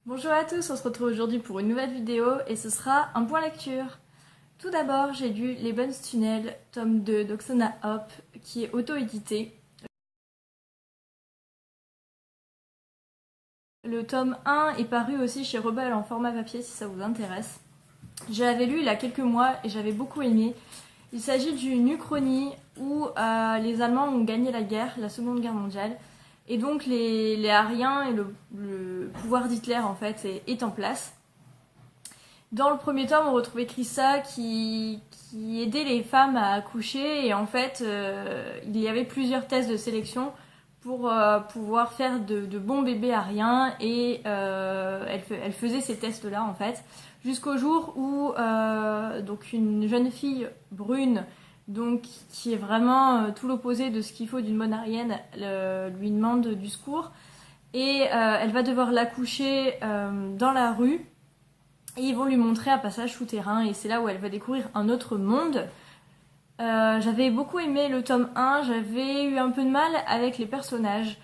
Bonjour à tous, on se retrouve aujourd'hui pour une nouvelle vidéo et ce sera un point lecture. Tout d'abord, j'ai lu Les Bones Tunnels, tome 2 d'Oksana Hop, qui est auto-édité. Le tome 1 est paru aussi chez Rebelle en format papier si ça vous intéresse. Je l'avais lu il y a quelques mois et j'avais beaucoup aimé. Il s'agit d'une uchronie où les Allemands ont gagné la guerre, la Seconde Guerre mondiale. Et donc les Aryens et le pouvoir d'Hitler en fait est en place. Dans le premier tome, on retrouvait Krista qui aidait les femmes à accoucher et en fait, il y avait plusieurs tests de sélection pour pouvoir faire de bons bébés aryens et elle faisait ces tests-là en fait jusqu'au jour où donc une jeune fille brune donc qui est vraiment tout l'opposé de ce qu'il faut d'une bonne aryenne lui demande du secours et elle va devoir l'accoucher dans la rue. Et ils vont lui montrer un passage souterrain et c'est là où elle va découvrir un autre monde. J'avais beaucoup aimé le tome 1, j'avais eu un peu de mal avec les personnages.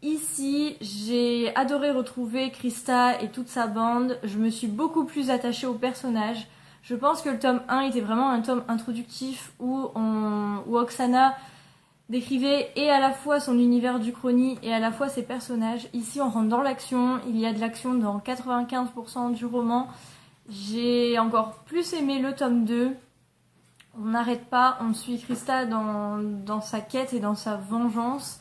Ici, j'ai adoré retrouver Krista et toute sa bande, je me suis beaucoup plus attachée aux personnages. Je pense que le tome 1 était vraiment un tome introductif où Oksana décrivait et à la fois son univers d'Uchronie et à la fois ses personnages. Ici, on rentre dans l'action, il y a de l'action dans 95% du roman. J'ai encore plus aimé le tome 2. On n'arrête pas, on suit Krista dans sa quête et dans sa vengeance.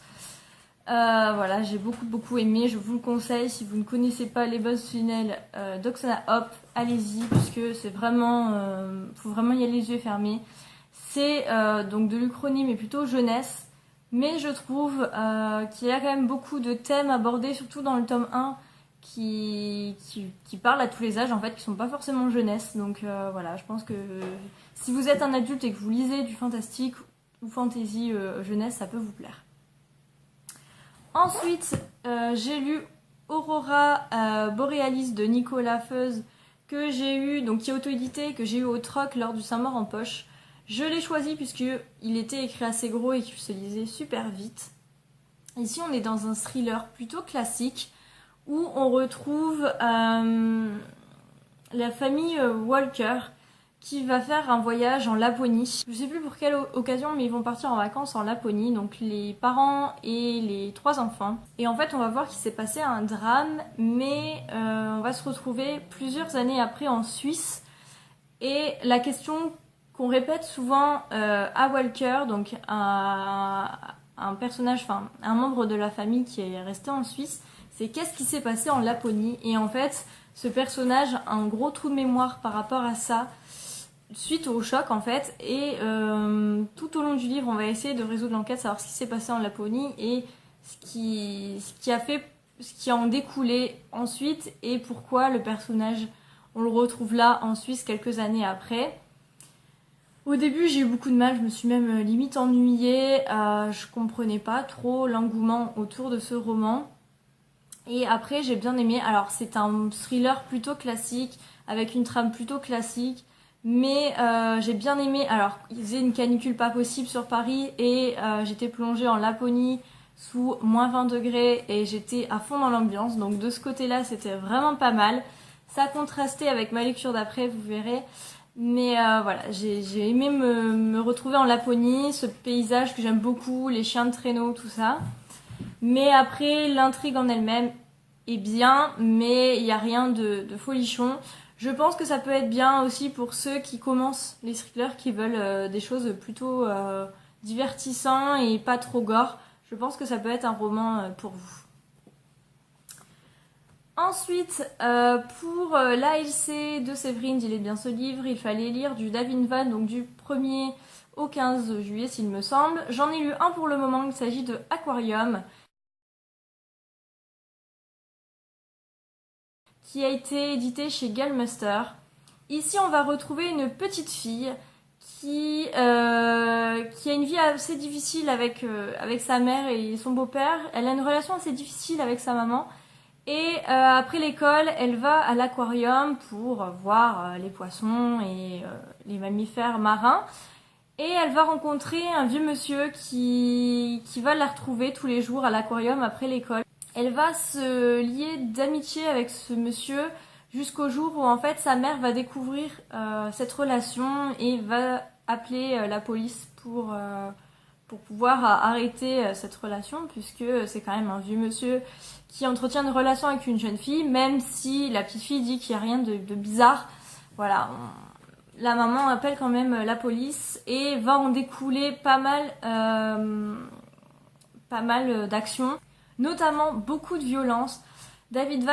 Voilà, j'ai beaucoup aimé, je vous le conseille. Si vous ne connaissez pas Les Bones Tunnels d'Oksana Hop, allez-y, puisque c'est vraiment, faut vraiment y aller les yeux fermés. C'est donc de l'Uchronie, mais plutôt jeunesse. Mais je trouve qu'il y a quand même beaucoup de thèmes abordés, surtout dans le tome 1, qui parlent à tous les âges, en fait, qui sont pas forcément jeunesse. Donc voilà, je pense que si vous êtes un adulte et que vous lisez du fantastique ou fantasy jeunesse, ça peut vous plaire. Ensuite, j'ai lu Aurora Borealis de Nicolas Feuze, que j'ai eu, donc qui est auto-édité, que j'ai eu au troc lors du Saint-Maur en poche. Je l'ai choisi puisqu'il était écrit assez gros et qu'il se lisait super vite. Ici, on est dans un thriller plutôt classique où on retrouve la famille Walker qui va faire un voyage en Laponie. Je sais plus pour quelle occasion, mais ils vont partir en vacances en Laponie, donc les parents et les 3 enfants. Et en fait, on va voir qu'il s'est passé un drame, mais on va se retrouver plusieurs années après en Suisse. Et la question qu'on répète souvent à Walker, donc un personnage, enfin un membre de la famille qui est resté en Suisse, c'est qu'est-ce qui s'est passé en Laponie. Et en fait, ce personnage a un gros trou de mémoire par rapport à ça, suite au choc en fait. Et tout au long du livre, on va essayer de résoudre l'enquête, savoir ce qui s'est passé en Laponie et ce qui en découlé ensuite et pourquoi le personnage, on le retrouve là en Suisse quelques années après. Au début, j'ai eu beaucoup de mal, je me suis même limite ennuyée, je comprenais pas trop l'engouement autour de ce roman. Et après, j'ai bien aimé. Alors, c'est un thriller plutôt classique, avec une trame plutôt classique, mais j'ai bien aimé. Alors, il faisait une canicule pas possible sur Paris et j'étais plongée en Laponie sous moins 20 degrés et j'étais à fond dans l'ambiance. Donc, de ce côté-là, c'était vraiment pas mal. Ça a contrasté avec ma lecture d'après, vous verrez. Mais voilà, j'ai aimé me retrouver en Laponie, ce paysage que j'aime beaucoup, les chiens de traîneau, tout ça. Mais après, l'intrigue en elle-même est bien, mais il n'y a rien de folichon. Je pense que ça peut être bien aussi pour ceux qui commencent les thrillers, qui veulent des choses plutôt divertissantes et pas trop gore. Je pense que ça peut être un roman pour vous. Ensuite, pour l'ALC de Séverine, il est bien ce livre, il fallait lire du David Van, donc du 1er au 15 juillet s'il me semble. J'en ai lu un pour le moment, il s'agit de Aquarium, qui a été édité chez Gallmeister. Ici, on va retrouver une petite fille qui a une vie assez difficile avec sa mère et son beau-père. Elle a une relation assez difficile avec sa maman. Et après l'école, elle va à l'aquarium pour voir les poissons et les mammifères marins. Et elle va rencontrer un vieux monsieur qui va la retrouver tous les jours à l'aquarium après l'école. Elle va se lier d'amitié avec ce monsieur jusqu'au jour où en fait sa mère va découvrir cette relation et va appeler la police pour pouvoir arrêter cette relation, puisque c'est quand même un vieux monsieur qui entretient une relation avec une jeune fille, même si la petite fille dit qu'il n'y a rien de bizarre. Voilà, la maman appelle quand même la police et va en découler pas mal d'actions, notamment beaucoup de violence. David Van,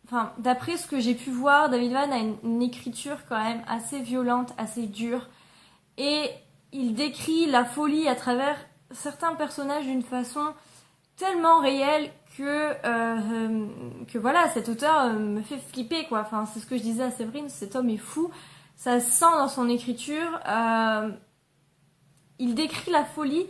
enfin d'après ce que j'ai pu voir, David Van a une écriture quand même assez violente, assez dure, et il décrit la folie à travers certains personnages d'une façon tellement réelle que voilà, cet auteur me fait flipper, quoi. Enfin, c'est ce que je disais à Séverine, cet homme est fou, ça se sent dans son écriture. Il décrit la folie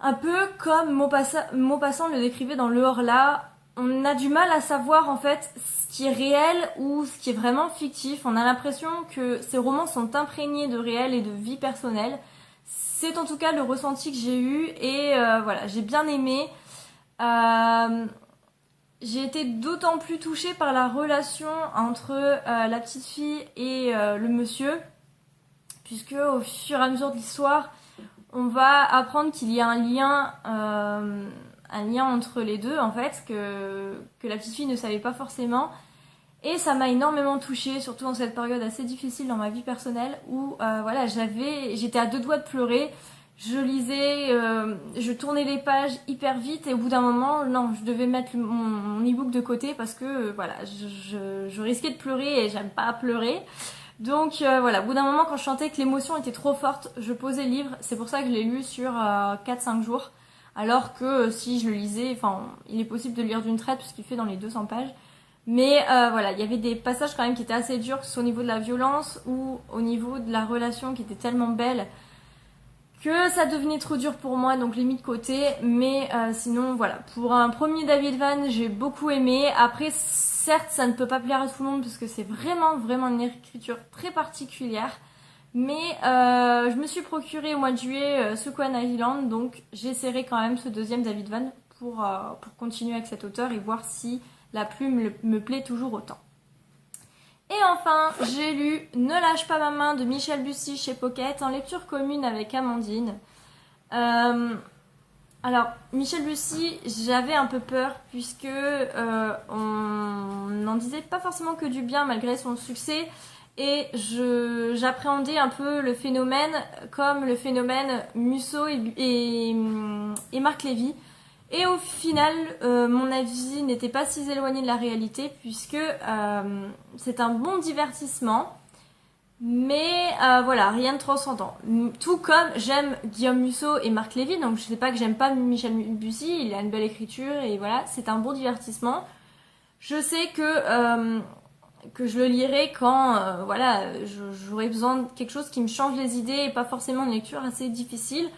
un peu comme Maupassant le décrivait dans Le Horla. On a du mal à savoir en fait ce qui est réel ou ce qui est vraiment fictif. On a l'impression que ces romans sont imprégnés de réel et de vie personnelle. C'est en tout cas le ressenti que j'ai eu et voilà, j'ai bien aimé. J'ai été d'autant plus touchée par la relation entre la petite fille et le monsieur, puisque au fur et à mesure de l'histoire, on va apprendre qu'il y a un lien entre les deux en fait, que la petite fille ne savait pas forcément. Et ça m'a énormément touchée, surtout dans cette période assez difficile dans ma vie personnelle où voilà, j'étais à deux doigts de pleurer. Je lisais, je tournais les pages hyper vite et au bout d'un moment, non, je devais mettre mon e-book de côté parce que voilà, je risquais de pleurer et j'aime pas pleurer. Donc voilà, au bout d'un moment, quand je sentais que l'émotion était trop forte, je posais le livre. C'est pour ça que je l'ai lu sur 4-5 jours. Alors que si je le lisais, enfin, il est possible de le lire d'une traite puisqu'il fait dans les 200 pages. Mais voilà, il y avait des passages quand même qui étaient assez durs, que ce soit au niveau de la violence ou au niveau de la relation qui était tellement belle que ça devenait trop dur pour moi, donc je l'ai mis de côté. Mais sinon, voilà, pour un premier David Van, j'ai beaucoup aimé. Après, certes, ça ne peut pas plaire à tout le monde parce que c'est vraiment, vraiment une écriture très particulière. Mais je me suis procuré au mois de juillet Sequan Island, donc j'essaierai quand même ce deuxième David Van pour continuer avec cet auteur et voir si la plume me plaît toujours autant. Et enfin, j'ai lu Ne lâche pas ma main de Michel Bussy chez Pocket en lecture commune avec Amandine. Alors, Michel Bussy, j'avais un peu peur puisque on n'en disait pas forcément que du bien malgré son succès. Et j'appréhendais un peu le phénomène comme le phénomène Musso et Marc Lévy. Et au final, mon avis n'était pas si éloigné de la réalité puisque c'est un bon divertissement. Mais voilà, rien de transcendant. Tout comme j'aime Guillaume Musso et Marc Lévy, donc je sais pas que j'aime pas Michel Bussy, il a une belle écriture et voilà, c'est un bon divertissement. Je sais que je le lirai quand voilà, j'aurai besoin de quelque chose qui me change les idées et pas forcément une lecture assez difficile,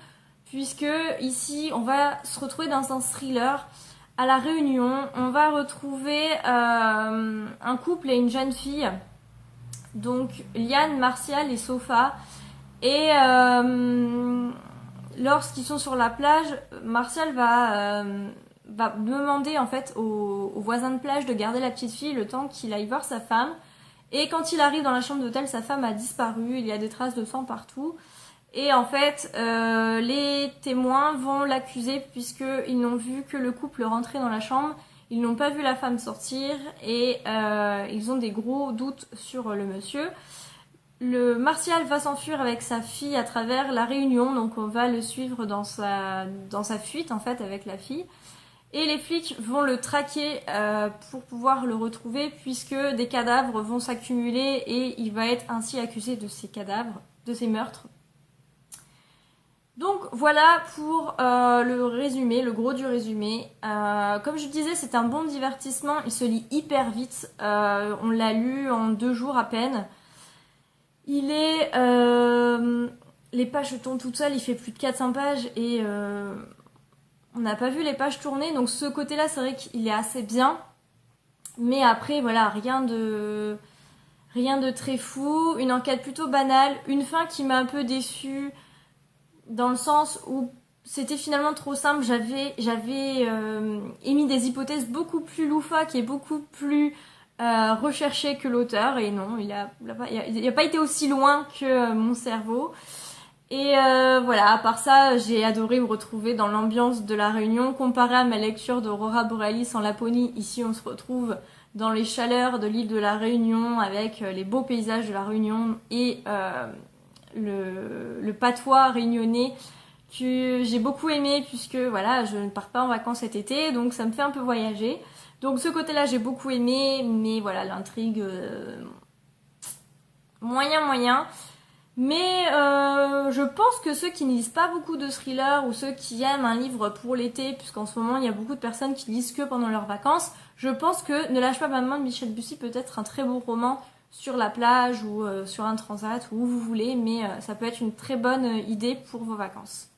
puisque ici on va se retrouver dans un thriller à La Réunion. On va retrouver un couple et une jeune fille, donc Liane, Martial et Sofa, et lorsqu'ils sont sur la plage, Martial va demander en fait aux voisins de plage de garder la petite fille le temps qu'il aille voir sa femme. Et quand il arrive dans la chambre d'hôtel, sa femme a disparu, il y a des traces de sang partout. Et en fait, les témoins vont l'accuser puisqu'ils n'ont vu que le couple rentrer dans la chambre. Ils n'ont pas vu la femme sortir et ils ont des gros doutes sur le monsieur. Le Martial va s'enfuir avec sa fille à travers la Réunion, donc on va le suivre dans sa fuite en fait avec la fille. Et les flics vont le traquer pour pouvoir le retrouver puisque des cadavres vont s'accumuler et il va être ainsi accusé de ces cadavres, de ces meurtres. Donc voilà pour le résumé, le gros du résumé. Comme je disais, c'est un bon divertissement, il se lit hyper vite. On l'a lu en 2 jours à peine. Il est... les pages se tournent toutes seules, il fait plus de 400 pages et... on n'a pas vu les pages tourner, donc ce côté-là, c'est vrai qu'il est assez bien. Mais après, voilà, rien de très fou. Une enquête plutôt banale. Une fin qui m'a un peu déçue, dans le sens où c'était finalement trop simple. J'avais émis des hypothèses beaucoup plus loufoques et beaucoup plus recherchées que l'auteur. Et non, il a pas été aussi loin que mon cerveau. Et voilà, à part ça, j'ai adoré me retrouver dans l'ambiance de la Réunion. Comparé à ma lecture d'Aurora Borealis en Laponie, ici on se retrouve dans les chaleurs de l'île de la Réunion avec les beaux paysages de la Réunion et le patois réunionnais que j'ai beaucoup aimé puisque voilà, je ne pars pas en vacances cet été, donc ça me fait un peu voyager. Donc ce côté-là j'ai beaucoup aimé, mais voilà, l'intrigue moyen. Mais je pense que ceux qui ne lisent pas beaucoup de thrillers ou ceux qui aiment un livre pour l'été, puisqu'en ce moment il y a beaucoup de personnes qui lisent que pendant leurs vacances, je pense que Ne lâche pas ma main de Michel Bussy peut être un très beau roman sur la plage ou sur un transat ou où vous voulez, mais ça peut être une très bonne idée pour vos vacances.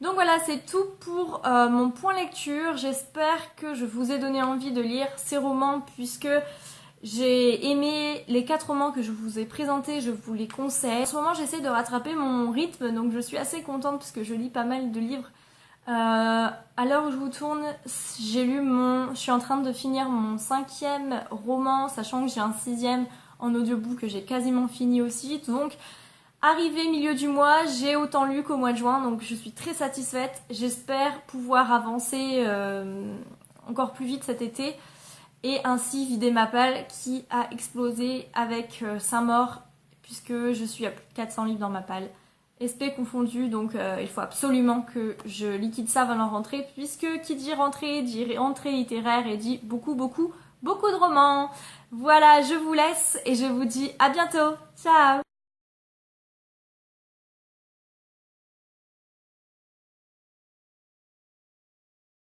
Donc voilà, c'est tout pour mon point lecture. J'espère que je vous ai donné envie de lire ces romans puisque j'ai aimé les 4 romans que je vous ai présentés, je vous les conseille. En ce moment, j'essaie de rattraper mon rythme, donc je suis assez contente parce que je lis pas mal de livres. À l'heure où je vous tourne, je suis en train de finir mon 5e roman, sachant que j'ai un 6e en audiobook que j'ai quasiment fini aussi. Donc, arrivé milieu du mois, j'ai autant lu qu'au mois de juin, donc je suis très satisfaite. J'espère pouvoir avancer encore plus vite cet été. Et ainsi vider ma palle qui a explosé avec Saint-Maur puisque je suis à plus de 400 livres dans ma palle. SP confondu, donc il faut absolument que je liquide ça avant la rentrée puisque qui dit rentrée littéraire et dit beaucoup de romans. Voilà, je vous laisse et je vous dis à bientôt. Ciao!